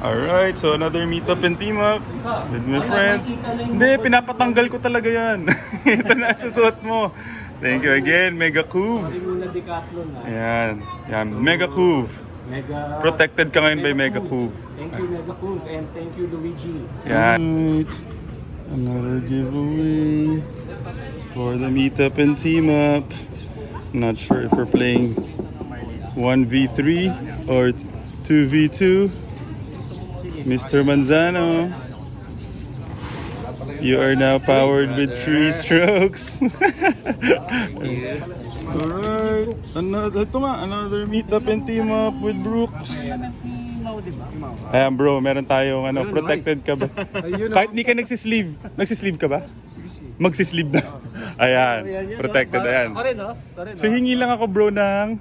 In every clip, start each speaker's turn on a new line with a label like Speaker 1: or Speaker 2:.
Speaker 1: Alright, so another meetup and team up with my friend. Hindi, pinapatanggal ko talaga yan. Ito na susuot mo. Thank you again, Mega Couve. Ayan, yan, Mega Couve. Protected ka ngayon by Mega Couve.
Speaker 2: Thank you, Mega Couve, and thank you, Luigi.
Speaker 1: Yan. Another giveaway for the meetup and team up. Not sure if we're playing 1v3 or 2v2. Mr. Manzano, you are now powered with 3 strokes. Alright, another meetup and team up with Brooks. Ayan bro, meron tayong protected ka ba? Kahit hindi ka nagsisleeve ka ba? Magsisleeve na. Ayan, protected, ayan. So hingi lang ako bro ng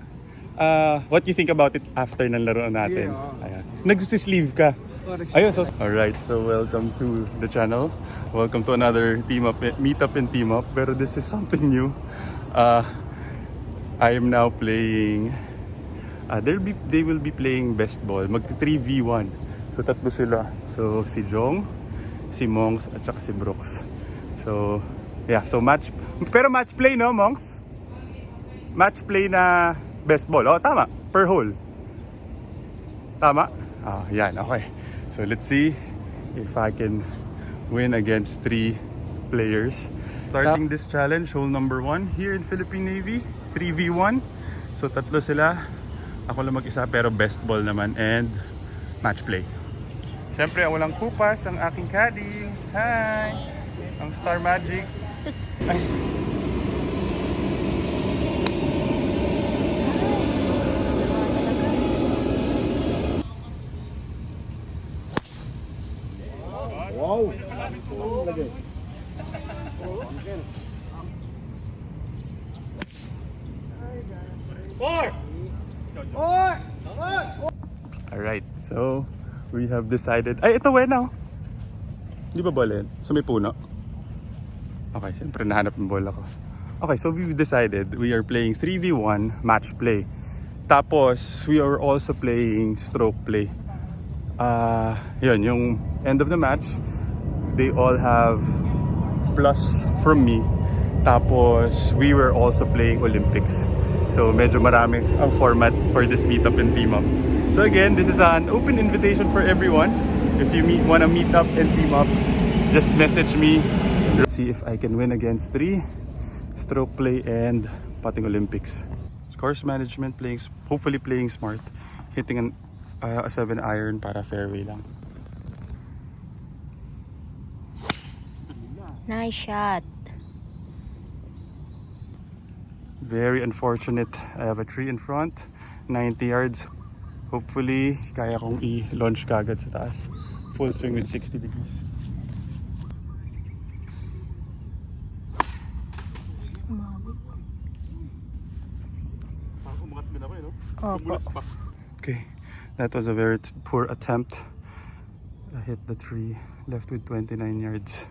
Speaker 1: what you think about it after ng laro natin. Ayan. Nagsisleeve ka. Ayun, so alright, so welcome to the channel. Welcome to another team up, meetup and team up. Pero this is something new. I am now playing. They will be playing best ball. Mag 3v1. So tatlo sila. So si Jong, si Mongs at saka si Brooks. So yeah, so match. Pero match play no, Mongs? Match play na best ball. Oh, tama. Per hole. Tama? Yan, okay. So let's see if I can win against 3 players. Starting this challenge, hole number 1 here in Philippine Navy, 3v1. So tatlo sila. Ako lang mag-isa pero best ball naman and match play. Siyempre, walang kupas ang aking caddy. Hi! Ang Star Magic. Ay.
Speaker 2: Wow!
Speaker 1: Alright, so we have decided. Ay, ito Wena. Di ba ball Sa may puno? Okay, syempre nahanap ng bola ko. Okay, so we decided we are playing 3v1 match play. Tapos, we are also playing stroke play. Yun, yung end of the match, they all have plus from me. Tapos, we were also playing Olympics. So, medyo marami ang format for this meetup and team up. So again, this is an open invitation for everyone. If you wanna meet up and team up, just message me. Let's see if I can win against 3 stroke play and putting Olympics. Course management, hopefully playing smart, hitting a 7 iron para fairway lang.
Speaker 3: Nice shot.
Speaker 1: Very unfortunate. I have a tree in front, 90 yards. Hopefully, kaya kong i-launch kagad sa taas. Full swing with 60 degrees.
Speaker 3: Opo.
Speaker 1: Okay, that was a very poor attempt. I hit the tree, left with 29 yards.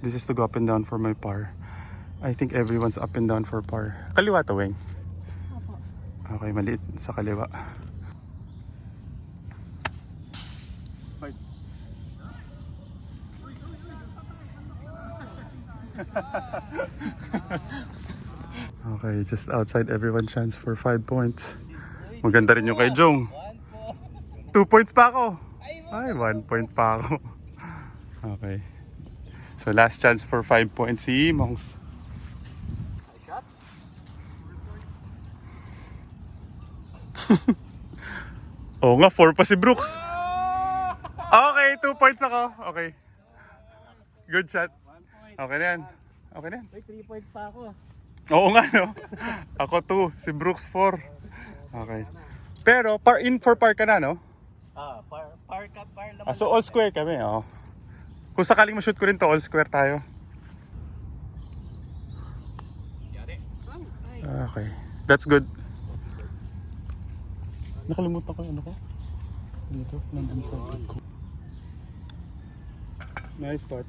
Speaker 1: This is to go up and down for my par. I think everyone's up and down for par. Kaliwa to, Weng. Okay, maliit sa kaliwa. Okay, just outside everyone chance for 5 points. Maganda rin yung kay Jong. 2 points pa ako. Ay, 1 point pa ako. Okay. So last chance for 5 points si Mongs. Oo nga, 4 pa si Brooks. Okay, 2 points ako. Okay. Good shot. Okay na yan. Okay na yan.
Speaker 2: 3 points pa ako.
Speaker 1: Oo nga, no? Ako 2, si Brooks 4. Okay. Pero, for par ka na, no?
Speaker 2: Par lang.
Speaker 1: So all square kami, oh. Kung sakaling ma-shoot ko rin to, all square tayo. Okay. That's good. Nakalimutan ko yung ano ko. Dito, nandun sa ko. Nice putt.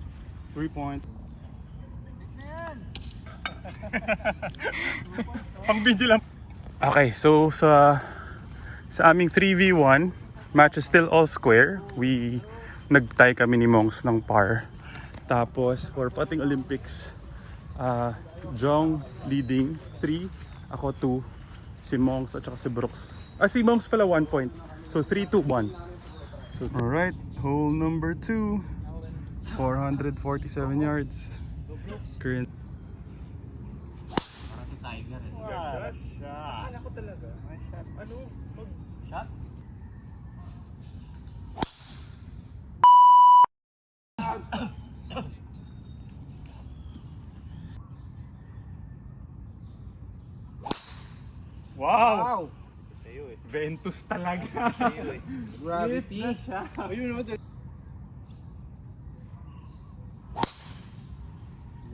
Speaker 1: 3 point. Pang video lang. Okay, so sa aming 3v1 match is still all square. Nag-tie kami ni Mongs ng par. Tapos for putting Olympics, Jong leading 3, ako 2, si Mongs at saka si Brooks. Si Mongs pala 1 point. So 3-2-1. So, alright, hole number 2, 447 yards. Current.
Speaker 2: Para si Tiger eh. Akala ko talaga. May shot. Ano? Shot?
Speaker 1: Wow! Ventus talaga.
Speaker 2: Gravity. Ayun o.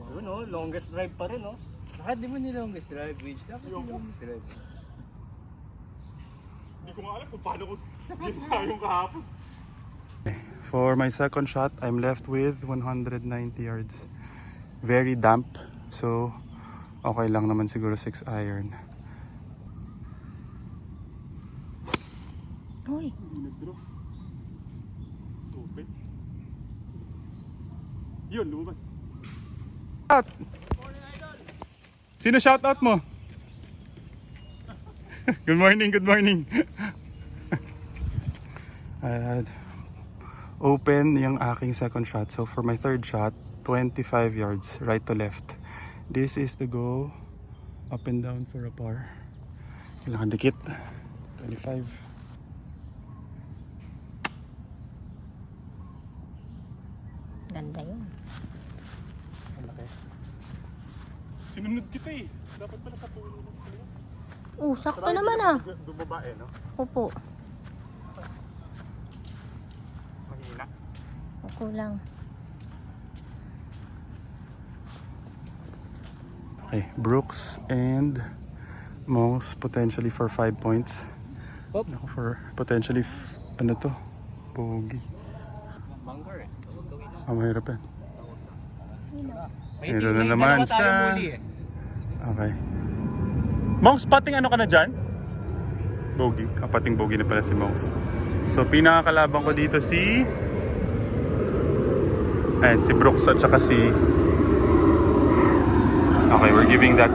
Speaker 2: Ayun o, longest drive pa rin o. Bakit di mo nilongest drive, Widge? Dapat nilongest drive.
Speaker 1: Hindi ko nga alam kung paano ko ginawa yung kahapon. For my second shot, I'm left with 190 yards. Very damp, so okay lang naman siguro 6 iron.
Speaker 3: Uy.
Speaker 1: Nag-draw. Open. Yun, lumabas. Out! Sino shoutout mo? Good morning, good morning. Open yung aking second shot. So for my third shot, 25 yards, right to left. This is to go up and down for a par. Kailangan dikit. 25.
Speaker 3: Ganda yun.
Speaker 1: Malaki. Sinunod kita eh. Dapat pala sa puno.
Speaker 3: Sakto naman ah.
Speaker 1: Bumaba eh, no?
Speaker 3: Opo.
Speaker 1: Mahina.
Speaker 3: Ako lang.
Speaker 1: Okay, Brooks and Mongs potentially for 5 points.
Speaker 2: Hop.
Speaker 1: Ako for potentially, ano to? Bogey.
Speaker 2: Bunker eh.
Speaker 1: Mahirap yan.
Speaker 2: May
Speaker 1: Ito na naman
Speaker 2: dalawa tayo
Speaker 1: siya.
Speaker 2: muli eh.
Speaker 1: Okay. Mongs, pating ano ka na dyan? Bogey. Pating bogey na pala si Mongs. So, pinakakalabang ko dito si... Ayan, si Brooks at saka si... Okay, we're giving that...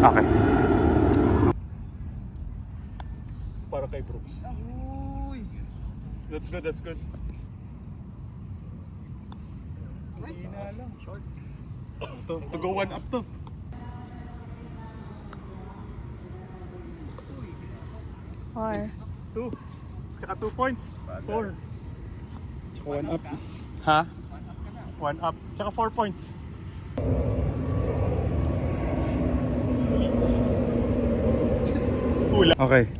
Speaker 1: Okay. Para kay Brooks.
Speaker 2: Uy!
Speaker 1: That's good, that's good. Hindi na lang. Short. To go one up to.
Speaker 3: Or
Speaker 1: 2. Tsaka 2 points. 4. Tsaka 1 up. Ha? 1 up. Tsaka 4 points. Hula. Okay.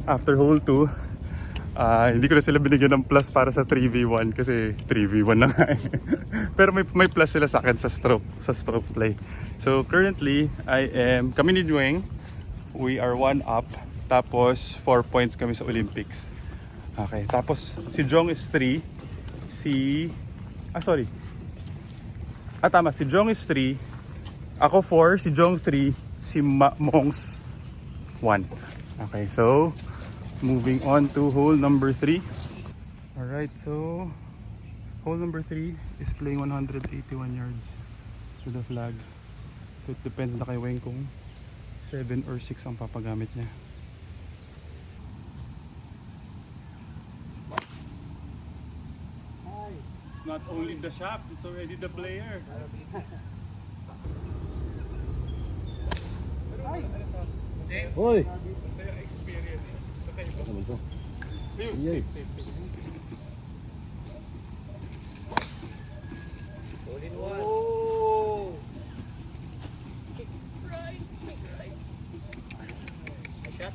Speaker 1: After hole 2, hindi ko na sila binigyan ng plus para sa 3v1 kasi 3v1 na nga eh. Pero may plus sila sa akin sa stroke play. So currently, kami ni Dueng, we are 1 up. Tapos 4 points kami sa Olympics. Okay, tapos si Jong is 3. Tama, si Jong is 3. Ako 4, si Jong 3, si Mongs 1. Okay, so moving on to hole number 3. Alright, so hole number 3 is playing 181 yards to the flag. So it depends na kay Weng kung 7 or 6 ang papagamit niya. It's not only the shaft, it's already the player.
Speaker 2: Hoy! All in one. Oh! Kick right. A shot.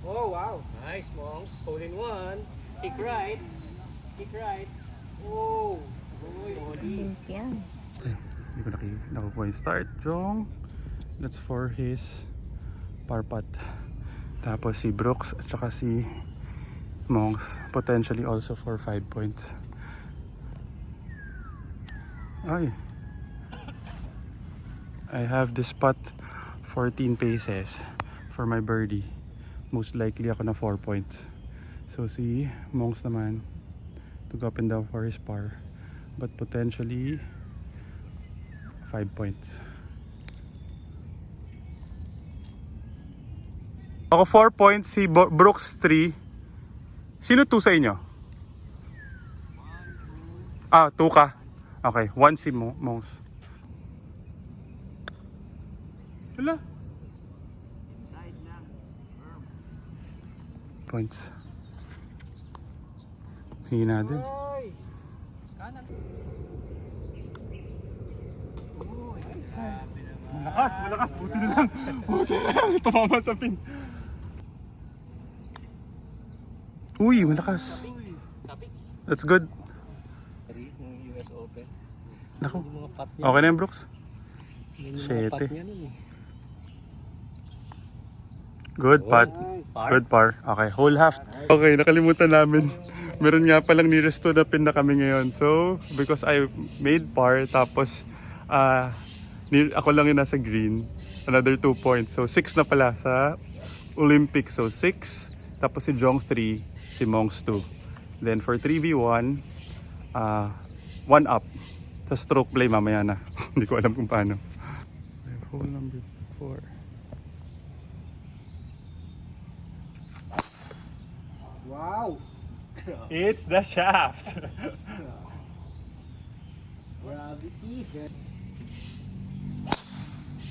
Speaker 2: Oh wow! Nice, Mongs. Hole in one. Kick right. Kick right. Oh! Uy, Oli.
Speaker 3: Olympian.
Speaker 1: Hindi ko nakukuha yung start. Jong. That's for his par putt. Tapos si Brooks at saka si Mongs potentially also for 5 points. Ay. I have this putt 14 paces for my birdie. most likely ako na 4 points. So si Monks naman to go up and down for his par, but potentially 5 points. Ako 4 points, si Brooks 3. Sino 2 sa inyo? 2 ka. Okay, 1 si Monks. Wala. Points. Hina din. Malakas. Buti na lang. Tumama sa pin. Uy, malakas. That's good.
Speaker 2: Ng US Open.
Speaker 1: Naku.
Speaker 2: Yung mga pat niya.
Speaker 1: Okay na yan, Brooks?
Speaker 2: Yung mga
Speaker 1: Shit
Speaker 2: pat
Speaker 1: eh.
Speaker 2: niya nun eh.
Speaker 1: Good putt. Good par. Okay, whole half. Okay, nakalimutan namin. Meron nga palang nearest to na pin na kami ngayon. So, because I made par, tapos ako lang yung nasa green. Another 2 points. So, 6 na pala sa Olympic. So, 6. Tapos si Jong 3. Si Monks 2. Then for 3v1, 1 up. Sa stroke play mamaya na. Hindi ko alam kung paano. Hole number 4.
Speaker 2: Wow!
Speaker 1: It's the shaft.
Speaker 2: Gravity.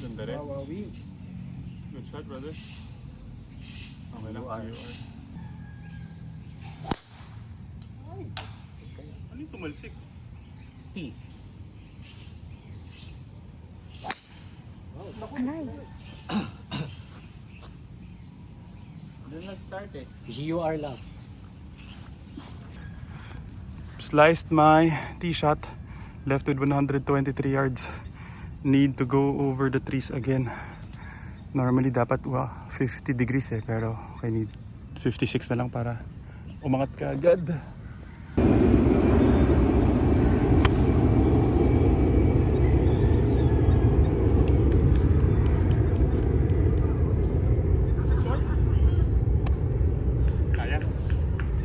Speaker 1: Ganda rin.
Speaker 2: Wawawi.
Speaker 1: Good shot, brother. Okay lang. Ano yung tumalsik?
Speaker 2: T.
Speaker 3: Alay.
Speaker 1: Doon nag-start eh.
Speaker 2: GUR lang.
Speaker 1: Sliced my tee shot. Left with 123 yards. Need to go over the trees again. Normally dapat 50 degrees eh. Pero I need 56 na lang para umangat ka agad.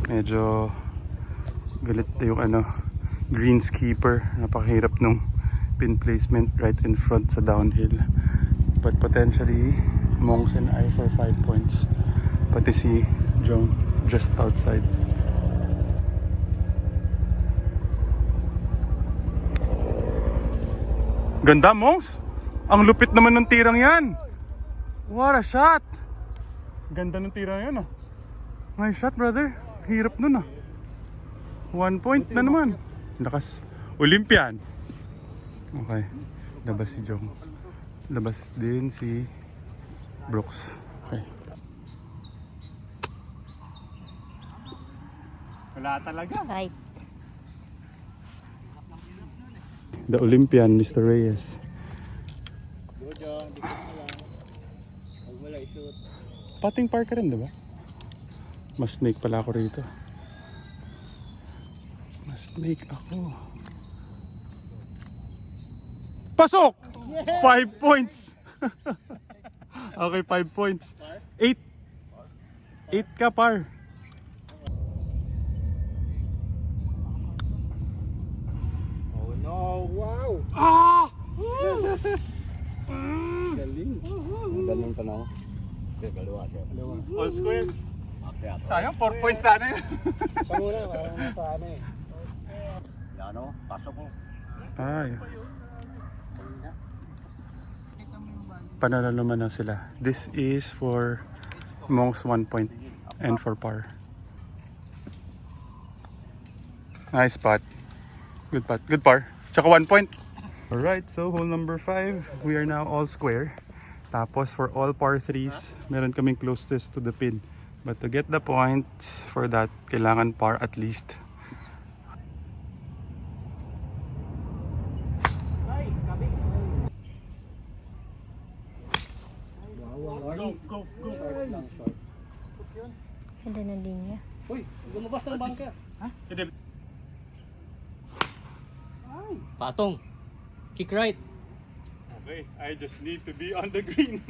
Speaker 1: Medyo galit na yung greenskeeper. Napakahirap nung pin placement right in front sa downhill. But potentially Monks and I for 5 points. Pati si Jong just outside. Ganda, Monks! Ang lupit naman ng tirang yan! What a shot! Ganda ng tirang yan ah. Nice shot, brother. Hirap nun ah. 1 point na naman. Lakas. Olympian. Okay. Labas si Jong. Labas din si Brooks. Okay. Wala talaga.
Speaker 3: Right.
Speaker 1: The Olympian, Mr. Reyes. Pating par ka rin, diba? Mas snake pala ako rito. Mas snake ako. Pasok! 5 points! Okay, 5 points. 8 ka par.
Speaker 2: Oh no! Wow!
Speaker 1: Ah!
Speaker 2: Galing. Ang galing pa na ako. Dalawa.
Speaker 1: All square.
Speaker 2: Okay.
Speaker 1: Sayang, 4 points sana yun.
Speaker 2: Siya muna, parang nasa ano eh. Ano? Pasok mo.
Speaker 1: Ay. Panalo naman na sila. This is for Monks 1 point and for par. Nice putt. Good putt. Good par. Tsaka 1 point. Alright, so hole number 5. We are now all square. Tapos for all par 3s, meron kaming closest to the pin. But to get the points for that, kailangan par at least. Go.
Speaker 3: Ganda na din niya.
Speaker 2: Uy, lumabas ng bangka.
Speaker 1: Ha? Hindi.
Speaker 2: Patong. Kick right.
Speaker 1: Okay, I just need to be on the green.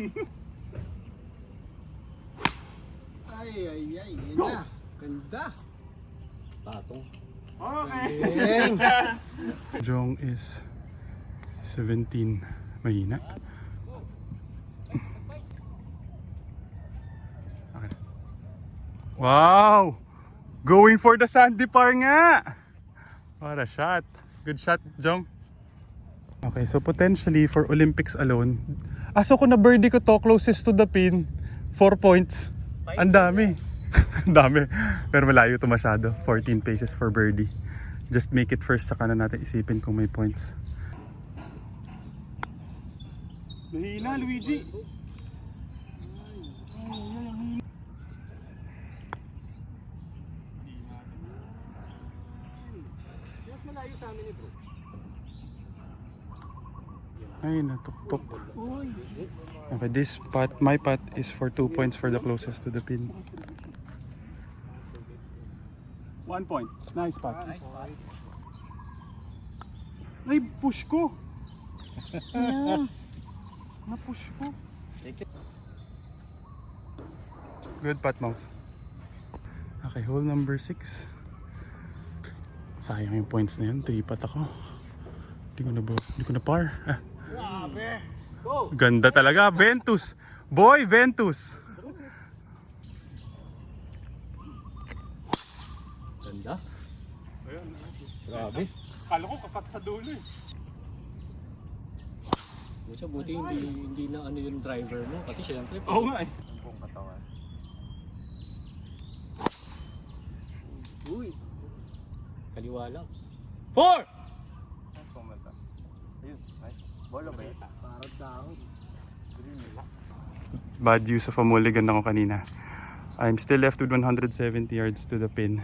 Speaker 2: Yan na. Ganda. Patong.
Speaker 1: Okay. Jong is 17. Mahina. Okay. Wow! Going for the sandy par nga! What a shot. Good shot, Jong. Okay, so potentially for Olympics alone, aso ko na birdie ko to closest to the pin, 4 points. Ang dami. Ang dami. Pero malayo to masyado. 14 paces for birdie. Just make it first, saka na natin isipin kung may points. Mahina, Luigi.
Speaker 2: Mas malayo sa amin ito.
Speaker 1: Ay, natuktok. Okay, this putt, my putt is for 2 points for the closest to the pin. 1 point. Nice putt. Ay, push ko. Na-push ko. Good putt, Mouse. Okay, hole number 6. Sayang yung points na yun. 3 putt ako. Hindi ko na par. Ah.
Speaker 2: Go!
Speaker 1: Ganda talaga, Ventus. Boy, Ventus.
Speaker 2: Ganda. Grabe.
Speaker 1: Kala ko kapat sa dulo eh.
Speaker 2: Buti hindi na ano yung driver mo kasi syempre
Speaker 1: Oo nga eh.
Speaker 2: uy. Kaliwa lang. 4!
Speaker 1: Bad use of a mulligan ako kanina. I'm still left with 170 yards to the pin.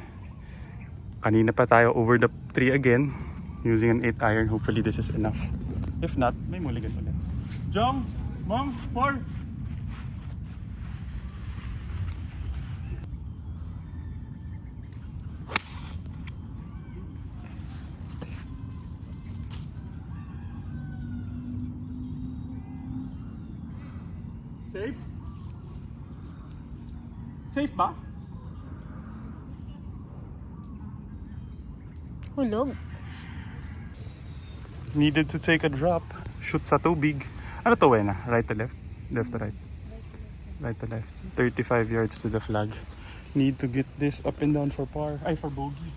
Speaker 1: Kanina pa tayo over the tree again using an 8 iron. Hopefully this is enough. If not, may mulligan ulit. Jong, Mongs, 4. Safe? Safe ba?
Speaker 3: Hulog.
Speaker 1: Needed to take a drop. Shoot sa tubig. Ano to, Wena? Right to left? Left to right? Right to left. 35 yards to the flag. Need to get this up and down for par. Ay, for bogey.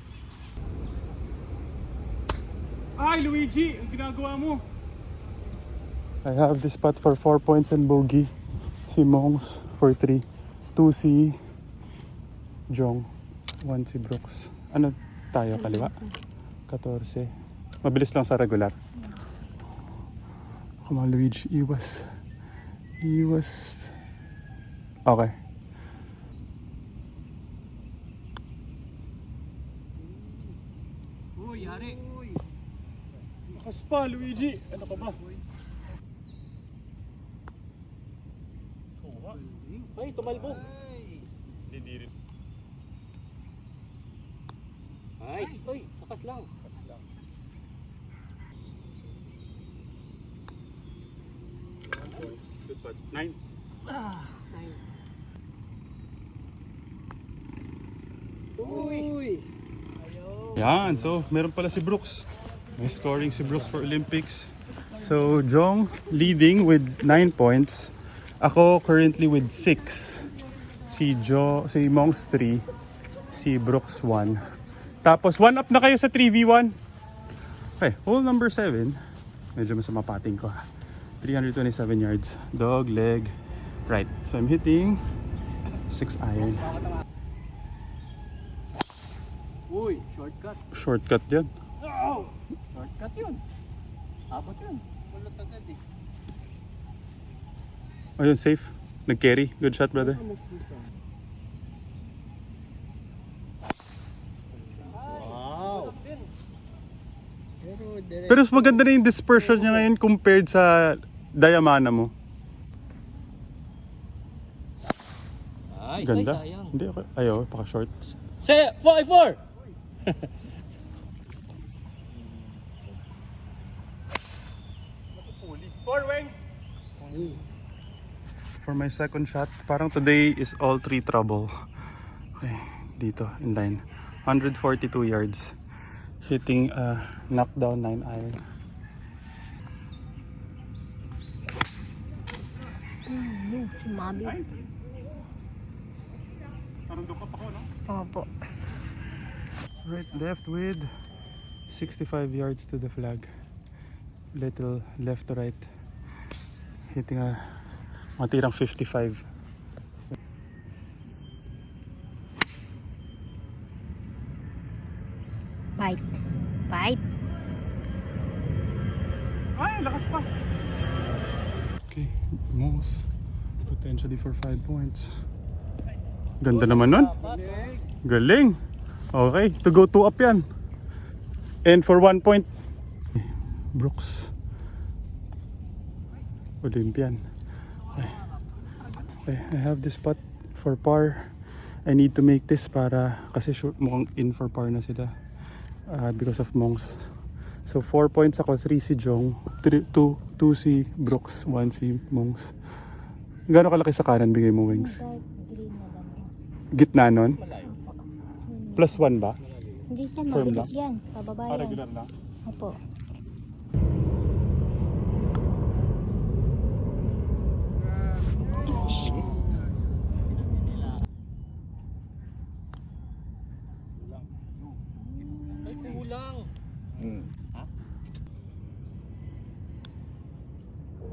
Speaker 1: Ay, Luigi! Ang ginagawa mo? I have this putt for 4 points and bogey. Si Mongs for 3. 2 si Jong. 1 si Brooks. Ano tayo, kaliwa? 14. Mabilis lang sa regular. Come on, Luigi. Iwas. Iwas. Okay.
Speaker 2: Uy, yari.
Speaker 1: Lakas pa, Luigi. Ano ka ba?
Speaker 2: Ay, tumalbog.
Speaker 1: Hindi rin.
Speaker 2: Nice. Uy, takas lang.
Speaker 1: Good putt. 9.
Speaker 2: Uy.
Speaker 1: Yan, so meron pala si Brooks. May scoring si Brooks for Olympics. So Jong leading with 9 points. Ako currently with 6. Si Mongs 3. Si Brooks 1. Tapos 1 up na kayo sa 3v1. Okay, hole number 7. Medyo masama pating ko. 327 yards. Dog leg right. So I'm hitting 6 iron.
Speaker 2: Uy, shortcut.
Speaker 1: Shortcut yan.
Speaker 2: Oh! Shortcut yun. Abot yun.
Speaker 1: Ayun, safe. Nag-carry. Good shot, brother. Pero mas maganda na yung dispersion niya ngayon compared sa Dayamana mo.
Speaker 2: Nice,
Speaker 1: Ganda.
Speaker 2: nice, sayang.
Speaker 1: Hindi, okay. Ayaw, paka-short.
Speaker 2: Say, 4-4!
Speaker 1: For my second shot, parang today is all 3 trouble. Okay, dito in line. 142 yards. Hitting knockdown 9 iron.
Speaker 3: Sumabi.
Speaker 1: Narundok ka pa ko, no?
Speaker 3: Opo.
Speaker 1: Right, left with 65 yards to the flag. Little left to right. Hitting a matirang 55.
Speaker 3: Bite. Bite.
Speaker 1: Ay, lakas pa. Okay, most potentially for 5 points. Ganda naman nun. Galing. Okay, to go 2 up yan. And for 1 point, Brooks. Olympian. Okay, I have this putt for par. I need to make this para kasi mukhang in for par na sila because of Monks. So 4 points ako, 3 si Jong, 2 si Brooks, 1 si Monks. Gano'ng kalaki sa kanan bigay mo, Wings? Gitna nun? Plus 1 ba?
Speaker 3: Hindi sir,
Speaker 1: Firm
Speaker 3: mabilis
Speaker 1: lang?
Speaker 3: yan. Pababa yan.
Speaker 1: Regular na?
Speaker 3: Opo.
Speaker 2: Ay, kulang.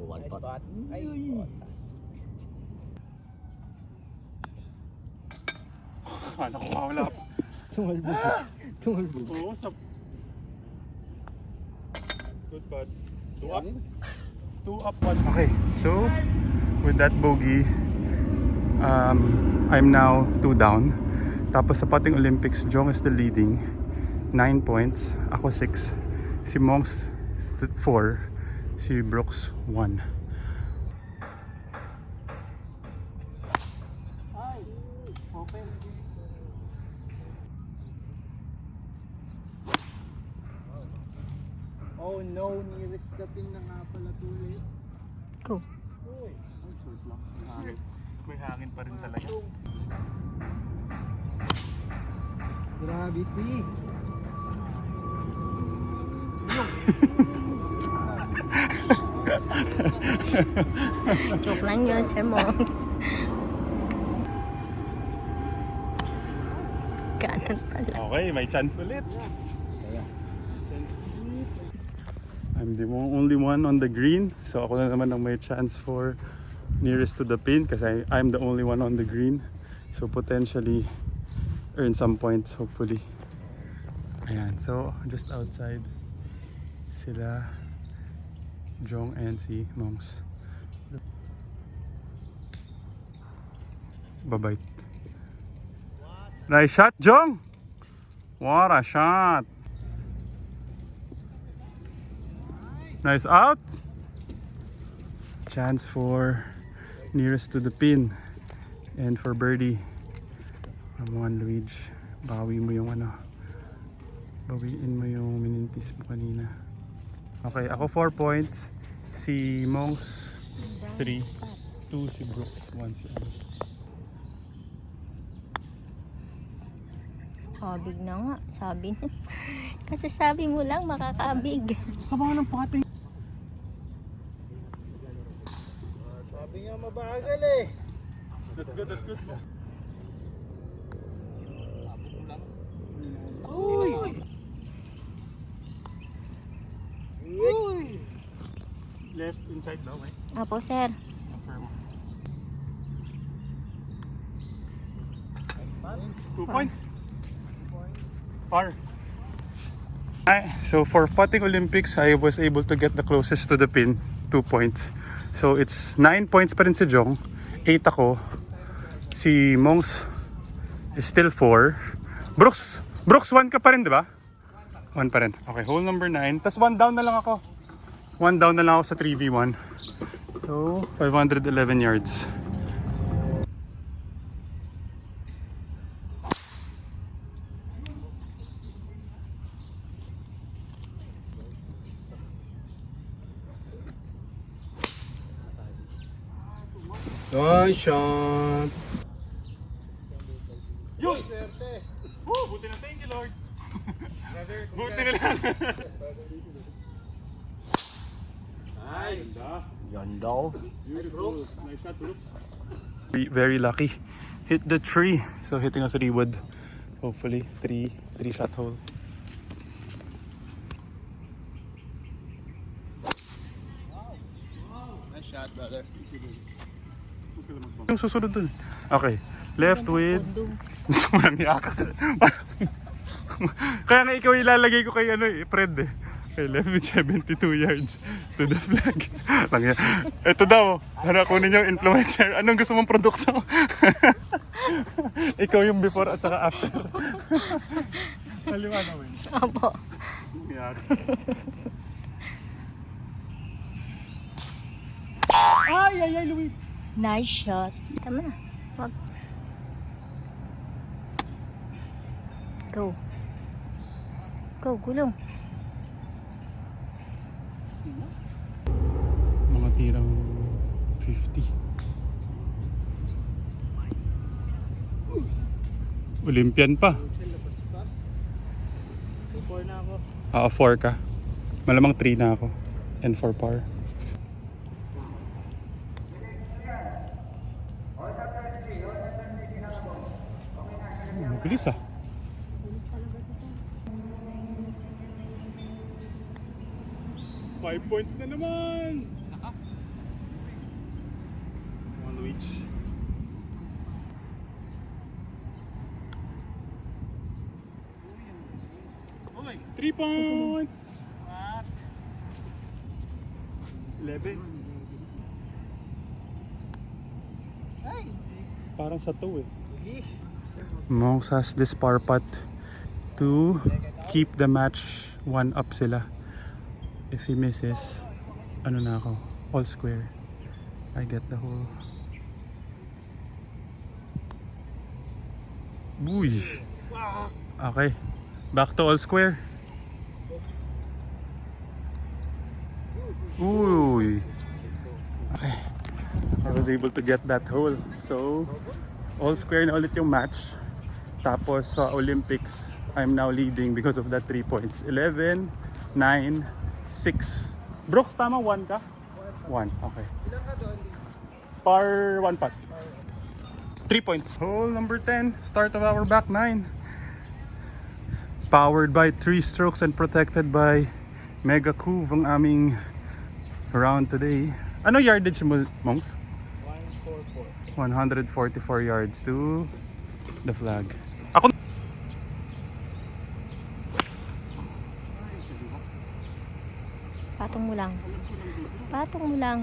Speaker 4: One pot.
Speaker 1: Ano ko wala pa?
Speaker 2: Tumalbog. Tumalbog.
Speaker 1: Oo, good putt. 2 up. 2 up, 1. Okay, so with that bogey, I'm now 2 down. Tapos sa putting Olympics, Jong is still leading. 9 points. Ako 6. Si Monks 4. Si Brooks 1.
Speaker 2: Ay, open.
Speaker 4: Oh no, nearest the pin na nga pala tuloy.
Speaker 3: Go.
Speaker 1: May hangin pa rin talaga.
Speaker 4: Gravity.
Speaker 3: Joke lang yun, Sir Monks. Kanan pala.
Speaker 1: Okay, may chance ulit. I'm the only one on the green. So ako na naman ang may chance for nearest to the pin kasi I'm the only one on the green. So potentially earn some points hopefully. Ayan, so just outside sila Jong and si Monks. Babait. Nice shot, Jong! What a shot! Nice out! Chance for nearest to the pin. And for birdie. Come on, Luigi. Bawi mo yung ano. Bawiin mo yung minintis mo kanina. Okay, ako 4 points. Si Monks 3. 2 si Brooks. 1 si ano.
Speaker 3: Kabig na nga, sabi na. Kasi sabi mo lang makakabig.
Speaker 1: Sama ng pating.
Speaker 4: Sabi nga mabagal eh.
Speaker 1: That's good, that's good.
Speaker 2: Uy!
Speaker 4: Uy!
Speaker 1: Left inside daw, eh.
Speaker 3: Apo, sir.
Speaker 1: Confirm. 2 points. Par. So for putting Olympics, I was able to get the closest to the pin, 2 points. So it's 9 points pa rin si Jong, 8 ako. Si Monks is still 4. Brooks 1 ka pa rin, di ba? 1 pa rin. Okay, hole number 9. Tapos 1 down na lang ako. 1 down na lang ako sa 3v1. So 511 yards.
Speaker 4: Nice shot.
Speaker 1: Yun!
Speaker 4: Swerte.
Speaker 1: Woo! Buti na, thank you Lord.
Speaker 4: Brother,
Speaker 1: Buti na lang.
Speaker 2: Nice.
Speaker 4: Ganda.
Speaker 2: Nice, Brooks.
Speaker 1: Nice shot, Brooks. Very lucky. Hit the tree. So hitting a 3 wood. Hopefully 3 shot hole.
Speaker 2: Nice shot, brother.
Speaker 1: Yung susunod dun. Okay. Left with...
Speaker 3: Pundong.
Speaker 1: Gusto mo lang iyakat. Kaya nga ikaw ilalagay ko kay ano eh, Fred eh. Okay, left with 72 yards to the flag. Lang yan. Ito daw, para kunin yung influencer. Anong gusto mong produkto? Ikaw yung before at saka after. Haliwa na mo yun.
Speaker 3: Opo.
Speaker 1: Yan. Ay, Louie.
Speaker 3: Nice shot. Tama na. Wag. Go. Go, gulong.
Speaker 1: Mga tirang 50. Olympian pa.
Speaker 4: 4 na ako.
Speaker 1: 4 ka. Malamang 3 na ako. And 4 par. Mabilis ah. Five points na naman!
Speaker 2: Lakas.
Speaker 1: One each.
Speaker 2: Uy.
Speaker 1: 3 points! 11.
Speaker 4: Ay!
Speaker 1: Parang sa 2 eh. Monks has this par putt to keep the match 1 up sila. If he misses, ano na ako, all square. I get the hole. Uy! Okay, back to all square. Uy! Okay, I was able to get that hole. So, all square na ulit yung match. Tapos sa Olympics, I'm now leading because of that 3 points. 11, 9, 6. Brooks, tama 1 ka? 1, okay.
Speaker 4: Ilan ka doon?
Speaker 1: Par 1 putt. 3 points. Hole number 10, start of our back 9. Powered by 3 strokes and protected by Mega Couve ang aming round today. Ano yardage mo, Monks?
Speaker 4: 144.
Speaker 1: 144 yards to the flag. Ako
Speaker 3: Patong mo lang. Patong mo lang.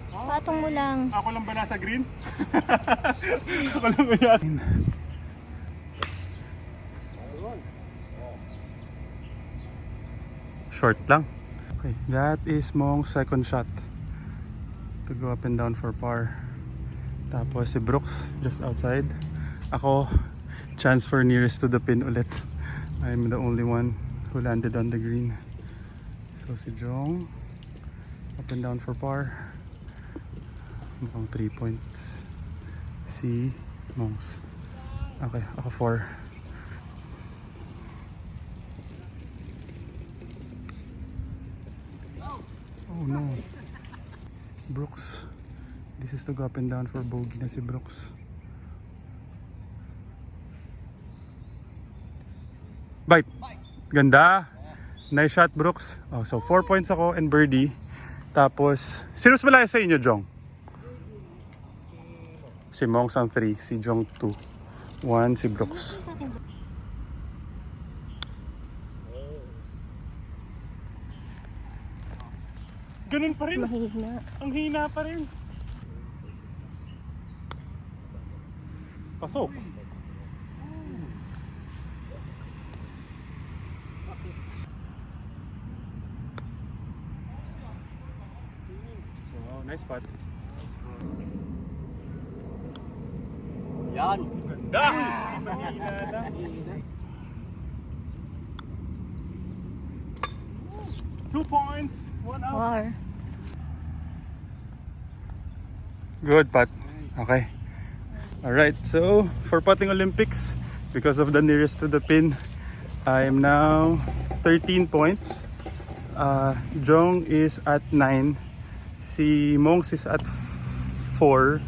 Speaker 3: Patong mo lang.
Speaker 1: Ako lang ba nasa green? Ako lang ba yan? Short lang. Okay, that is Mong's second shot to go up and down for par. Tapos si Brooks just outside. Ako, chance for nearest to the pin ulit. I'm the only one who landed on the green. So si Jong up and down for par. Mukhang 3 points. Si Mongs. Okay, ako 4. Oh no. Brooks. This is to go up and down for bogey na si Brooks. Bite. Ganda. Nice shot, Brooks. Oh, so 4 points ako and birdie. Tapos, sino mas malaya sa inyo, Jong? Si Mongs ang 3, si Jong 2. 1 si Brooks. Ganun pa rin.
Speaker 3: Mahina.
Speaker 1: Ang hina pa rin. Pasok. Wow, nice spot.
Speaker 2: Yan.
Speaker 1: Ganda! Mahina lang. 2 points. 1 out.
Speaker 3: War.
Speaker 1: Good putt. Okay. Alright, so for putting Olympics, because of the nearest to the pin. I am now 13 points. Jong is at 9. Si Monks is at 4.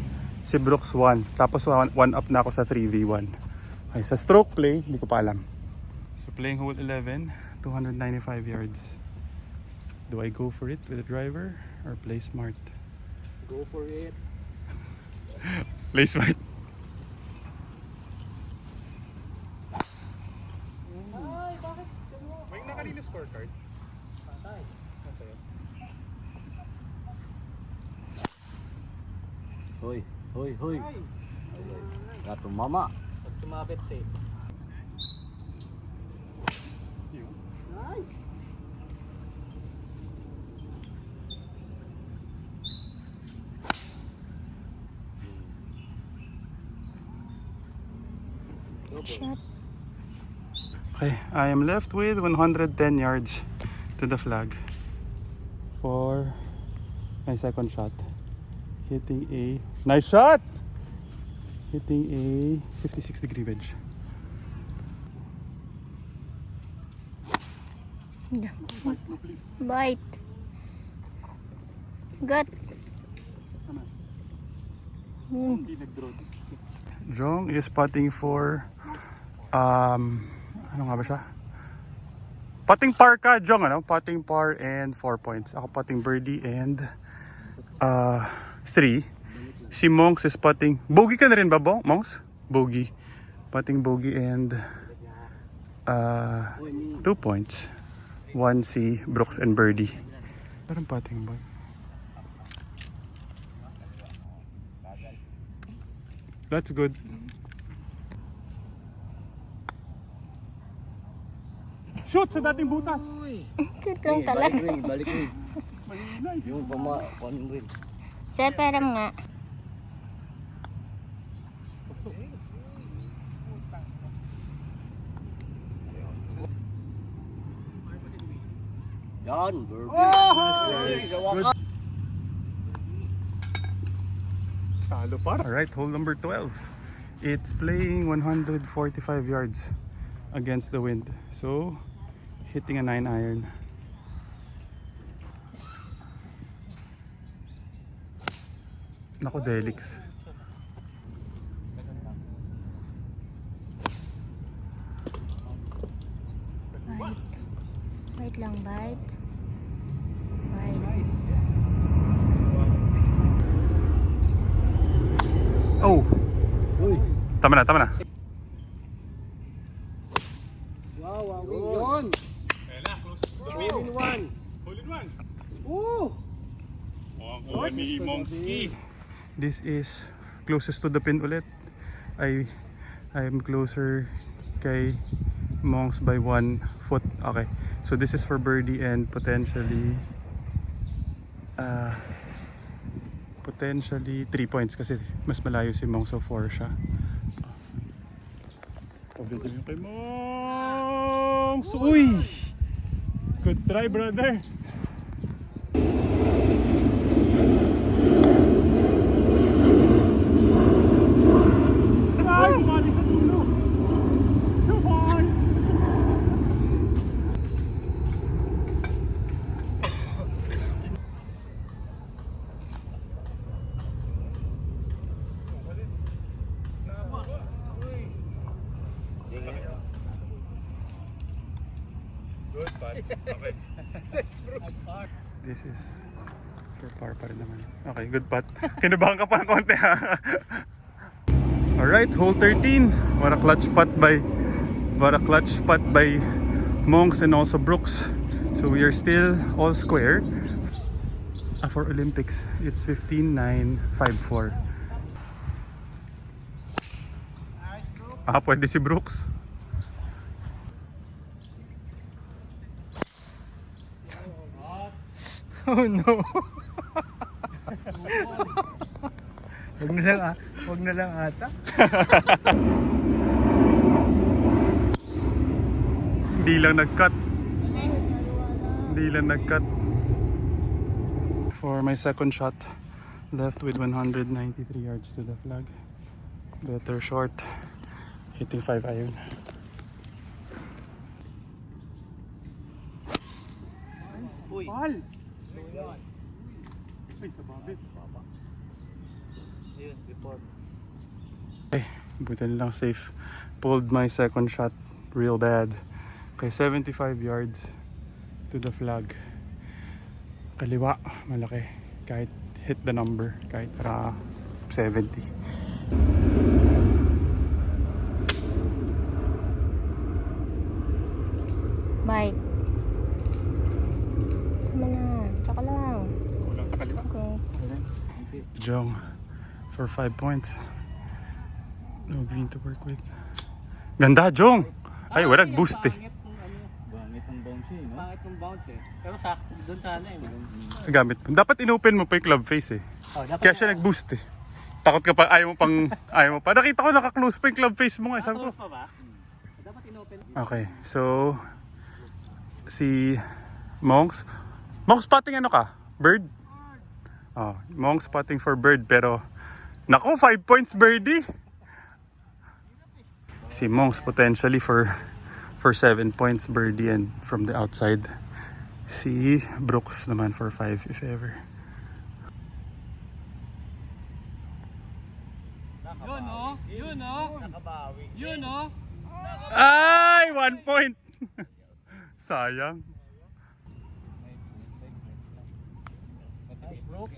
Speaker 1: Si Brooks 1. Tapos 1 up na ako sa 3v1. Okay, sa stroke play, hindi ko pa alam. So playing hole 11, 295 yards. Do I go for it with the driver or play smart?
Speaker 2: Go for it.
Speaker 1: Play smart. May na kanina scorecard.
Speaker 2: Patay.
Speaker 4: Hoy, hoy, hoy. Gato mama.
Speaker 2: Pag sumabit safe.
Speaker 4: Nice.
Speaker 3: Shot.
Speaker 1: Okay, I am left with 110 yards to the flag for my second shot. Hitting a nice shot! Hitting a 56-degree wedge.
Speaker 3: Bite. Gut.
Speaker 1: Jong is putting for ano nga ba siya? Putting par ka, Jong, ano? Putting par and 4 points. Ako putting birdie and 3. Si Monks is putting bogey ka na rin ba, Monks? Bogey. Putting bogey and 2 points. 1 si Brooks and birdie. Parang putting boy. That's good. Shoot sa dating butas.
Speaker 3: Good lang talaga.
Speaker 4: Balik rin. Yung paano rin.
Speaker 3: Sir, param nga.
Speaker 4: Yan, birdie.
Speaker 1: Talo pa. Alright, hole number 12. It's playing 145 yards against the wind. So, hitting a 9 iron. Nako, Delix.
Speaker 3: Bite. Bite lang, bite. Bite.
Speaker 1: Oh!
Speaker 4: Uy.
Speaker 1: Tama na, tama na.
Speaker 4: Wow, yun.
Speaker 2: Hole in one.
Speaker 4: Ooh.
Speaker 1: This is closest to the pin ulit. I am closer kay Monks by 1 foot. Okay. So this is for birdie and potentially 3 points kasi mas malayo si Monks, so 4 siya. Pabigyan niyo kay Monks! Uy! Good try, brother! Ay! Bumali sa dulo! 2 points! Good putt. Okay. This is for par pa rin naman. Okay, good putt. Kinabahan ka pa ng konti ha. Alright, hole 13. What a clutch putt by Monks and also Brooks. So we are still all square. For Olympics, it's 15.954. Pwede si Brooks.
Speaker 4: Oh no. Wag na lang ata.
Speaker 1: Hindi lang nag-cut. For my second shot, left with 193 yards to the flag. Better short. hitting 5 iron.
Speaker 2: Uy.
Speaker 1: Pal!
Speaker 2: Yan.
Speaker 1: Ay, sa babit.
Speaker 2: Ayun, before.
Speaker 1: Okay, buti na lang safe. Pulled my second shot real bad. Okay, 75 yards to the flag. Kaliwa, malaki. Kahit hit the number, kahit 70.
Speaker 3: Bye. Tama na. Tsaka lang.
Speaker 1: Kulang sa kaliwa.
Speaker 3: Okay.
Speaker 1: Jong for 5 points. No green to work with. Ganda, Jong! Ay, wala, boost eh.
Speaker 2: Pangit ng ano,
Speaker 4: Bangit ang bounce eh, no?
Speaker 2: pangit ng bounce eh. Pero sakto doon sana eh.
Speaker 1: Gamit mo. Dapat inopen mo pa yung club face eh.
Speaker 2: Oh, dapat
Speaker 1: Kaya siya nag-boost eh. Takot ka pa, ayaw mo pa. Nakita ko naka-close pa yung club face mo nga. Sabi ko,
Speaker 2: close pa ba? Dapat inopen.
Speaker 1: okay, so si Monks spotting ano ka? Bird? Oh, Monks spotting for bird pero nako 5 points birdie. Si Monks potentially for 7 points birdie and from the outside. Si Brooks naman for 5 if ever.
Speaker 2: Yun oh, yun oh.
Speaker 4: Nakabawi.
Speaker 2: Yun oh.
Speaker 1: Ay, 1 point. Sayang.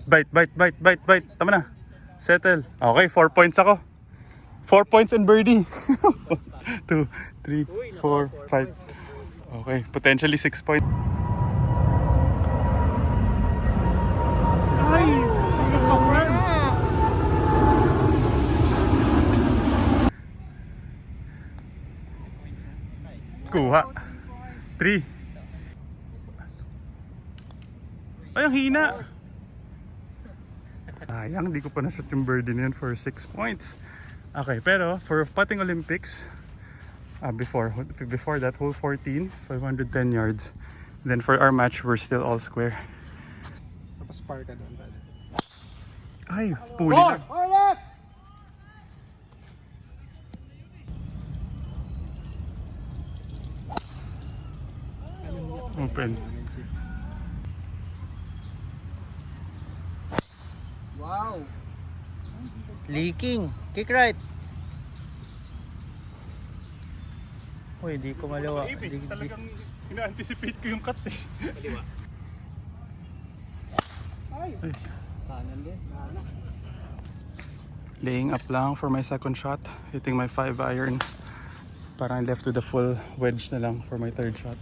Speaker 1: Bite. Tama na. Settle. Okay, 4 points ako. 4 points and birdie. 2, 3, 4, 5. Okay, potentially 6 points. Ay! Kuha. 3. Ay, ang hina. Sayang, di ko pa na-shot yung birdie na yun for 6 points. Okay, pero for putting Olympics, before that, hole 14, 510 yards. Then for our match, we're still all square.
Speaker 2: Tapos par ka doon.
Speaker 1: Ay, puli na. Open.
Speaker 4: Wow! Leaking. Kick right. Uy, di ko malawa.
Speaker 1: Talagang ina-anticipate ko yung cut eh.
Speaker 2: Kaliwa. Ay. Kanan din. Kanan.
Speaker 1: Laying up lang for my second shot. Hitting my 5 iron. Parang left with a full wedge na lang for my third shot.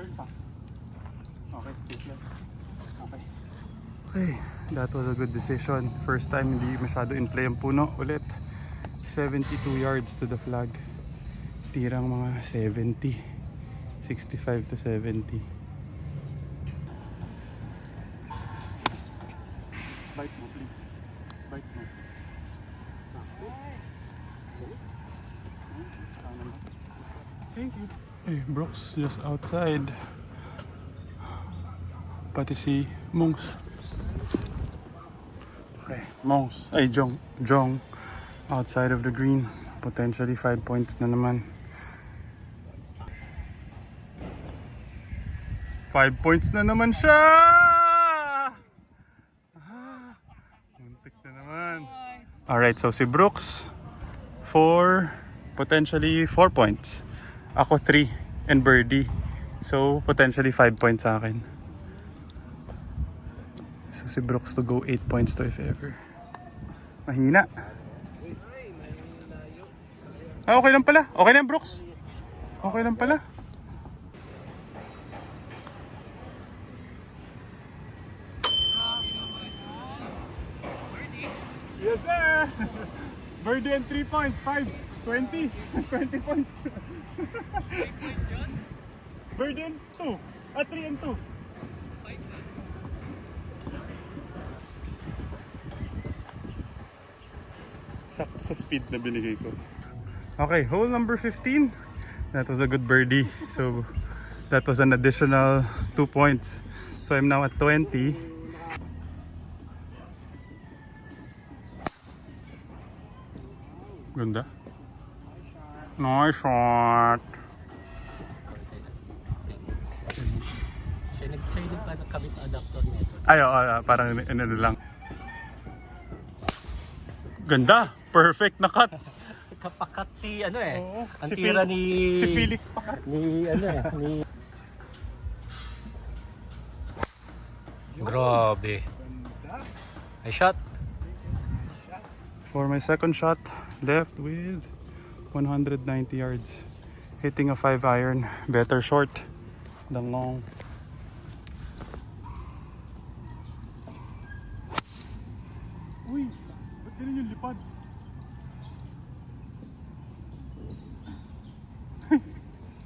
Speaker 1: Turn pa. Okay, okay. Okay, that was a good decision. First time hindi masyado in play ang puno ulit. 72 yards to the flag. Tirang mga 70. 65 to 70. Bite mo, please. Bite mo. Thank you. Hey, Brooks just outside. Pati si Monks. Okay, Monks. Ay, Jong. Outside of the green. Potentially 5 points na naman. 5 points na naman siya! Muntik na naman. Alright, so si Brooks for potentially 4 points. Ako 3 and birdie. So potentially 5 points sa akin. So si Brooks to go 8 points to if ever. Mahina. Ah, okay lang pala. Okay lang, Brooks. Okay lang pala. Yes, sir! Birdie and 3 points. 5, 20. 20 points. Birdie and 2. 3 and 2. Sakto sa speed na binigay ko. Okay, hole number 15. That was a good birdie. So, that was an additional 2 points. So, I'm now at 20. Ganda. Nice shot.
Speaker 2: Siya nagkabit adapter nito.
Speaker 1: Ay, parang ano lang. Ganda. Perfect na cut.
Speaker 2: Kapakat si ano eh.
Speaker 1: Oo.
Speaker 2: Ang
Speaker 1: Si
Speaker 2: tira
Speaker 1: Phil-
Speaker 2: ni...
Speaker 1: Si Felix Pakat.
Speaker 2: Ni ano eh. Ni... Grabe. Ay shot.
Speaker 1: For my second shot, left with 190 yards. Hitting a 5 iron. Better short than long. Uy! Ba't ganun yung lipad?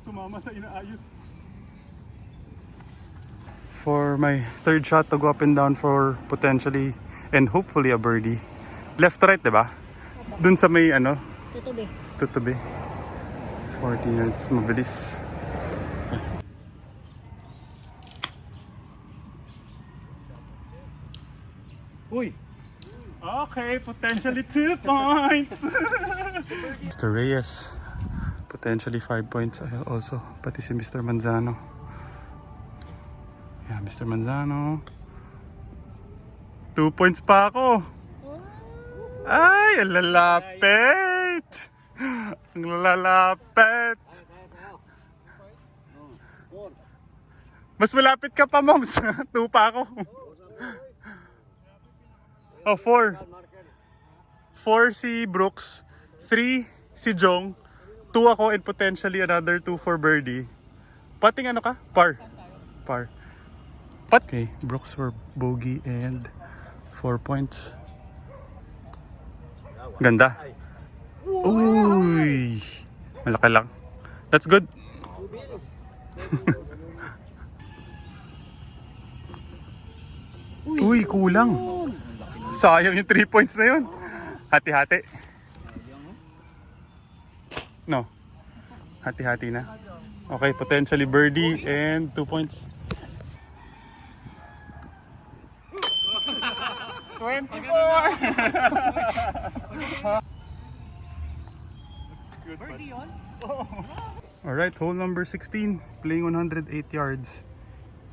Speaker 1: Tumama sa inaayos. For my third shot to go up and down for potentially and hopefully a birdie. Left to right, diba? Dun sa may ano,
Speaker 3: Tutubi.
Speaker 1: tutubi. 40 yards, mabilis.
Speaker 2: Uy!
Speaker 1: Okay, potentially 2 points. Mr. Reyes, potentially 5 points also. Pati si Mr. Manzano. Yeah, Mr. Manzano. 2 points pa ako. Ay, ang lalapit. Ang lalapit. Mas malapit ka pa, Moms. 2 pa ako. Oh, 4. 4 si Brooks, 3 si Jong, 2 ako and potentially another 2 for birdie. Pating ano ka? Par. Par. Pat. Okay, Brooks for bogey and 4 points. Ganda. Uy. Malaki lang. That's good. Uy, kulang. Sayang yung 3 points na yun. Hati-hati. No. Hati-hati na. Okay, potentially birdie and 2 points. 24!
Speaker 2: Birdie yun?
Speaker 1: Alright, hole number 16. Playing 108 yards.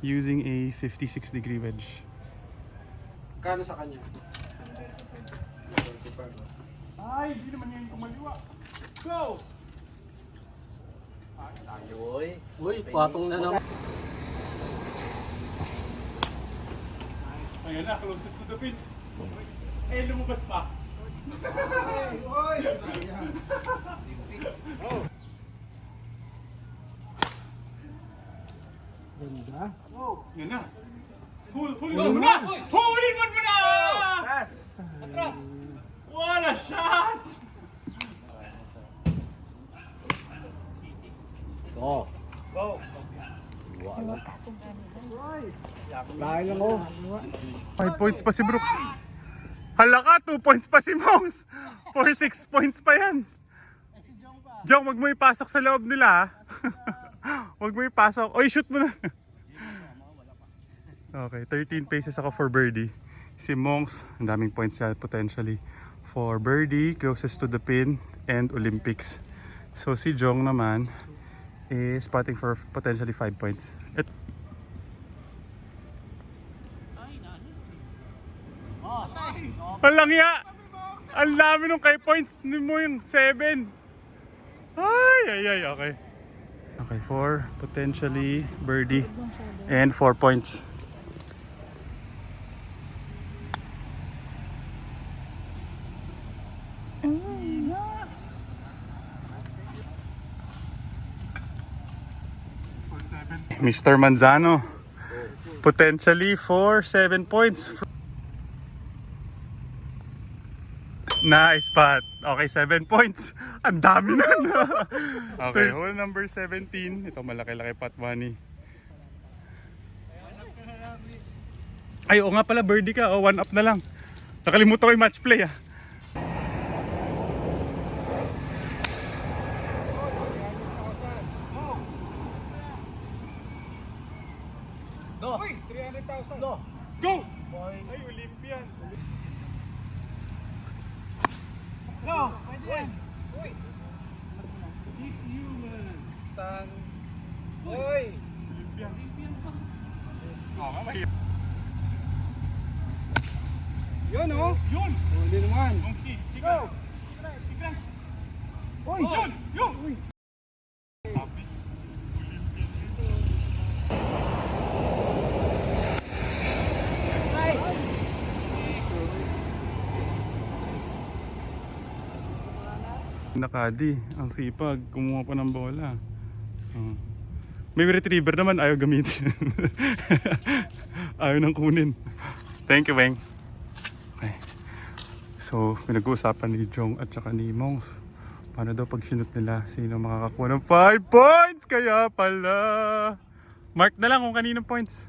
Speaker 1: Using a 56-degree wedge.
Speaker 4: Kano sa kanya?
Speaker 1: Ay, hindi naman yan kumaliwa. Go!
Speaker 2: Uy, patong na naman.
Speaker 1: Ayan na, closest to the pin. Eh, lumabas pa.
Speaker 4: Ganda.
Speaker 1: Yan na. Hole mo na! Hole mo na!
Speaker 2: Atras!
Speaker 1: What a shot!
Speaker 4: Go.
Speaker 2: Go!
Speaker 4: Lahat lang oh.
Speaker 1: 5 points pa si Brooks. Hala ka, 2 points pa si Mongs. 6 points pa yan. Jong, wag mo ipasok sa loob nila ha. Wag mo ipasok. Oy, shoot mo na. Okay, 13 paces ako for birdie. Si Mongs, ang daming points siya potentially. For birdie, closest to the pin and Olympics. So si Jong naman is spotting for potentially 5 points. Walang ya! Ang dami nung kay points ni mo yung 7. Ay, okay. Okay, 4, potentially birdie and 4 points. Mr. Manzano, potentially for 7 points. Nice spot. Okay, 7 points. Ang dami na. Okay, hole number 17. Ito malaki-laki pot money. Ay, oo nga pala, birdie ka. O, 1 up na lang. Nakalimutan ko yung match play ah.
Speaker 2: Go! Uy! 300,000! Go!
Speaker 1: Go! Ay, Olympian.
Speaker 2: Go! Pwede yan! Yun oh.
Speaker 1: Yun!
Speaker 2: Huli naman.
Speaker 1: Monkey, go!
Speaker 2: Uy!
Speaker 1: Yun! Yun! Nakadi, ang sipag, kumuha pa ng bola. Oh. May retriever naman, ayaw gamitin. Ayaw nang kunin. Thank you, Beng. Okay. So, pinag-uusapan ni Jong at saka ni Mongs. Paano daw pag sinut nila, sino makakakuha ng 5 points? Kaya pala. Mark na lang kung kaninong points.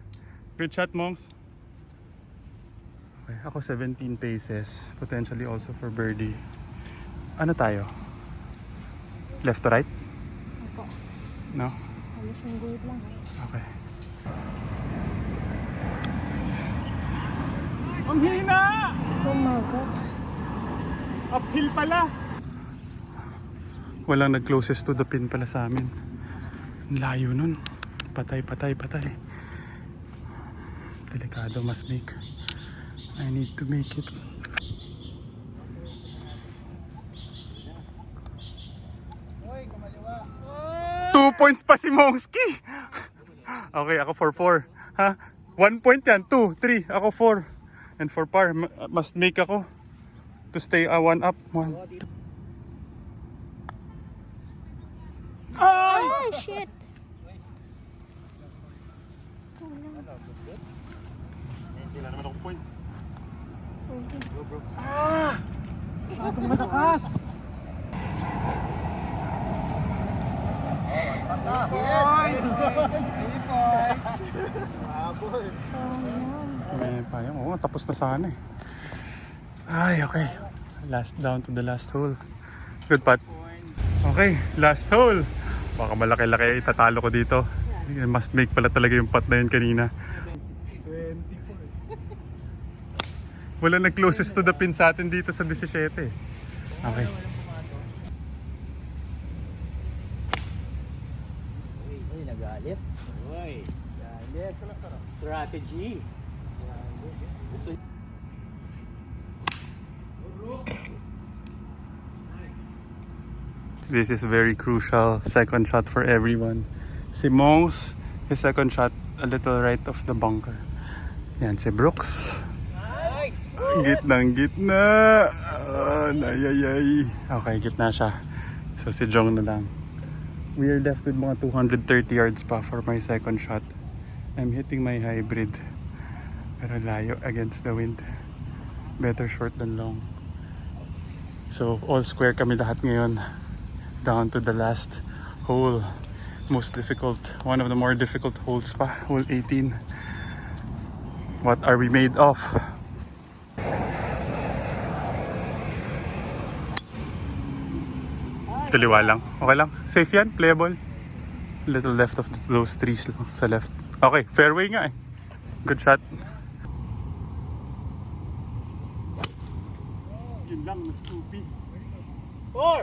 Speaker 1: Good shot, Mongs. Okay, ako 17 paces. Potentially also for birdie. Ano tayo? Left to right?
Speaker 3: Opo.
Speaker 1: No?
Speaker 3: Alis yung guhit lang.
Speaker 1: Okay. Ang hina!
Speaker 3: Oh my God.
Speaker 1: Uphill pala! Walang nag-closest to the pin pala sa amin. Ang layo nun. Patay. Delikado, must make. I need to make it.
Speaker 2: Uy, kumaliwa.
Speaker 1: 2 points pa si Mongski! Okay, ako 4-4. Ha? 1 point yan. 2, 3. Ako 4. And for par, must make ako. To stay 1 up. 1. Ay!
Speaker 3: Oh, shit.
Speaker 1: Wala naman ako point.
Speaker 2: Masyadong matakas. Points! 3 points! Habol.
Speaker 3: Sayang.
Speaker 1: May payang. Oo, tapos na sana eh. Ay, okay. Last down to the last hole. Good putt. Okay, last hole. Baka malaki-laki itatalo ko dito. Must make pala talaga yung putt na yun kanina. 24. Wala nag-closest to the pin sa atin dito sa 17. Okay.
Speaker 4: Uy, nagalit.
Speaker 2: Uy. Galit. Strategy. Gusto
Speaker 1: This is very crucial second shot for everyone. Si Mongs, his second shot a little right of the bunker. Yan si Brooks. Gitnang-gitna. Ayayay. Okay, gitna siya. So si Jong na lang. We are left with mga 230 yards pa for my second shot. I'm hitting my hybrid. Pero layo against the wind. Better short than long. So all square kami lahat ngayon. Down to the last hole. Most difficult. One of the more difficult holes pa. Hole 18. What are we made of? Kaliwa lang. Okay lang. Safe yan. Playable. Little left of those trees lang sa left. Okay. Fairway nga eh. Good shot. Yun lang. Mas 2P.
Speaker 2: 4!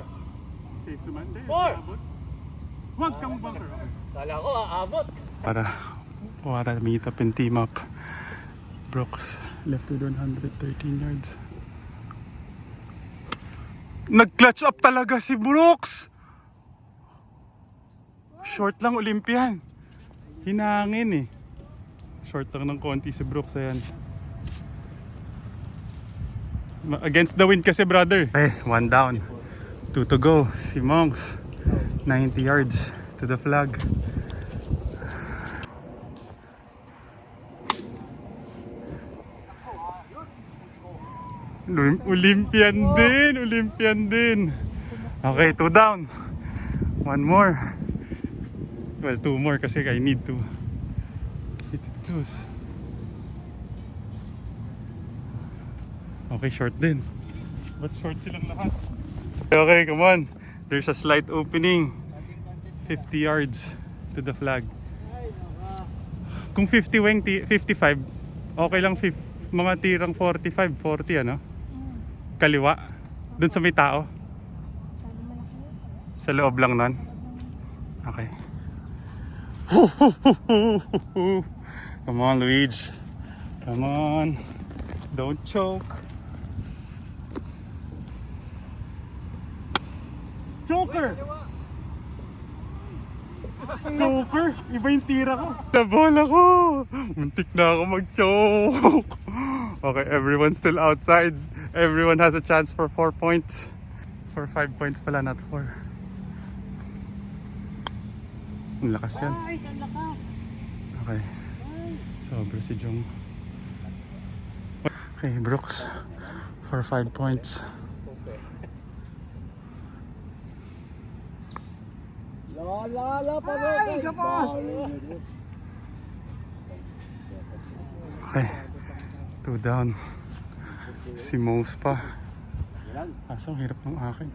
Speaker 1: Safe naman.
Speaker 2: Four!
Speaker 1: Huwag kang bunker.
Speaker 2: Kala ko aabot.
Speaker 1: Para meet up and team up. Brooks left with 113 yards. Nag-clutch up talaga si Brooks. Short lang Olympian. Hinangin eh. Short lang ng konti si Brooks. Ayan. Against the wind kasi brother. Okay, 1 down. 2 to go. Si Mongs 90 yards to the flag. Olympian din. Okay, 2 down. 1 more. Well, 2 more kasi I need to hit it close. Okay, short din. But short silang lahat. Okay, come on. There's a slight opening. 50 yards to the flag. Kung 50 wing, 55, okay lang mga tirang 45, 40 ano? Kaliwa. Doon sa may tao. Sa loob lang nun. Okay. Come on, Luigi. Come on. Don't choke. Choker! Choker! Iba yung tira ko. Sa bola ko! Muntik na ako mag-choke. Okay, everyone's still outside. Everyone has a chance for 4 points. For 5 points pala, not 4. Ang lakas yan.
Speaker 2: Ay, ang lakas.
Speaker 1: Okay. Sobra si Jong. Okay, Brooks. For 5 points.
Speaker 4: La, pa rin. Ay, kapos!
Speaker 1: Okay. 2 down. Si Mose pa. Kaso, ang hirap ng akin.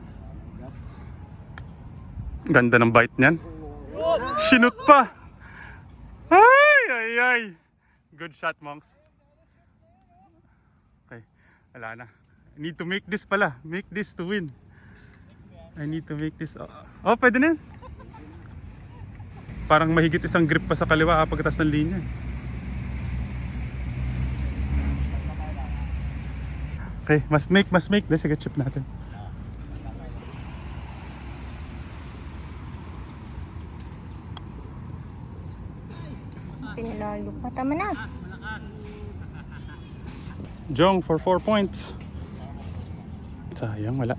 Speaker 1: Ganda ng bite niyan. Sinut pa! Ay, ay, ay! Good shot, Monks. Okay, wala na. I need to make this pala. Make this to win. I need to make this. Oh, pwede na yan. Parang mahigit isang grip pa sa kaliwa pagkatas ng linya. Okay, must make. Dahil sige, chip natin.
Speaker 3: Pinalalo pa. Tama na.
Speaker 1: Jong for 4 points. Sayang, wala.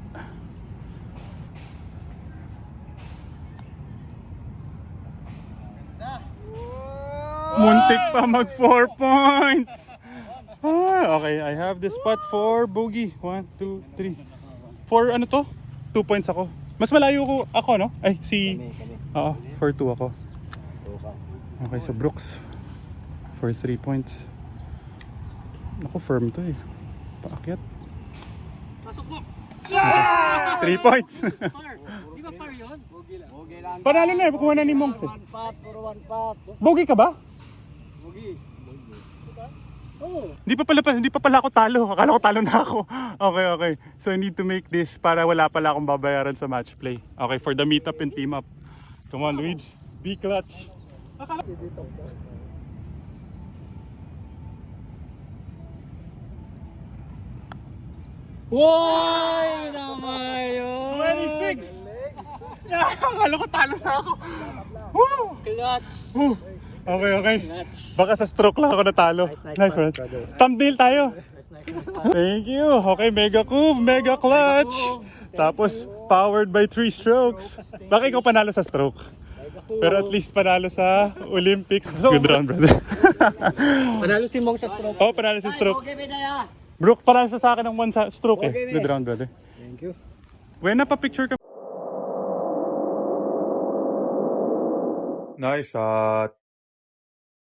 Speaker 1: Muntik pa mag 4 points. Okay, I have the spot for bogey. 1, 2, 3. For ano to? 2 points ako. Mas malayo ako, no? Ay, si... Oo, for 2 ako. Okay, so Brooks for 3 points. Ako, firm to eh. Paakyat.
Speaker 2: Pasok mo.
Speaker 1: 3 points.
Speaker 2: Par. Di ba par yun?
Speaker 1: Panalo na eh, kuha na ni Monks eh.
Speaker 4: 1 pot, puro 1 pot.
Speaker 1: Bogey ka ba?
Speaker 4: Bogi.
Speaker 1: Hindi pa pala ako talo. Akala ko talo na ako. Okay. So I need to make this para wala pala akong babayaran sa match play. Okay, for the meet up and team up. Come on, Luigi. Be clutch.
Speaker 2: Woy! Naman yun!
Speaker 1: 26! Akala ko talo na ako. Woo!
Speaker 2: Clutch!
Speaker 1: Okay. Baka sa stroke lang ako natalo. Nice, man. Thumbnail tayo. Thank you. Okay, mega coup, mega clutch. Tapos, powered by 3 strokes. Baka ikaw panalo sa stroke. Pero at least panalo sa Olympics. Good round, brother.
Speaker 2: Panalo si Mong sa stroke.
Speaker 1: Oh, panalo sa stroke.
Speaker 4: Okay, Bidaya.
Speaker 1: Brooke, panalo siya sa akin ng 1 stroke eh. Good round, brother.
Speaker 4: Thank you.
Speaker 1: When pa-picture ka. Nice shot.